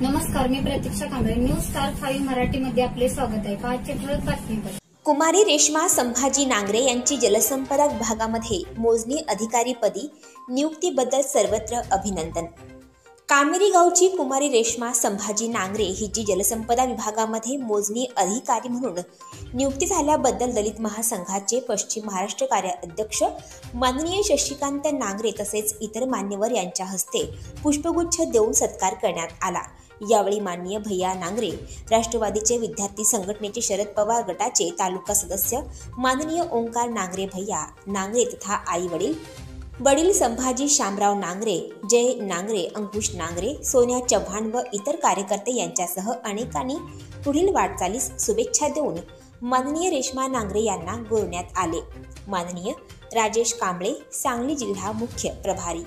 नमस्कार, मी प्रतीक्षा Kamble. News star 5 मराठीमध्ये आपले स्वागत आहे. आजचे ठळक बातमीपत्र. कुमारी रेश्मा संभाजी नांगरे यांची जलसंपदा विभागामध्ये मोजणी अधिकारीपदी नियुक्तीबद्दल सर्वत्र अभिनंदन. कामेरी गावची कुमारी रेश्मा संभाजी नांगरे हिची जलसंपदा विभागामध्ये मोजणी अधिकारी म्हणून नियुक्ती झाल्याबद्दल दलित महासंघाचे पश्चिम महाराष्ट्र कार्याध्यक्ष माननीय शशिकांत नांगरे तसेच इतर मान्यवर यांच्या हस्ते पुष्पगुच्छ देऊन सत्कार करण्यात आला. यावेळी माननीय भैया नांगरे, राष्ट्रवादीचे विद्यार्थी संघटनेचे शरद पवार गटाचे तालुका सदस्य माननीय ओंकार नांगरे भैया नांगरे तथा आई वडील संभाजी शामराव नांगरे, जय नांगरे, अंकुश नांगरे, सोनिया चव्हाण व इतर कार्यकर्ते यांच्यासह अनेकांनी पुढील वाटचालीस शुभेच्छा देऊन माननीय रेश्मा नांगरे यांना गौरवण्यात आले. माननीय राजेश कांबळे, सांगली जिल्हा मुख्य प्रभारी.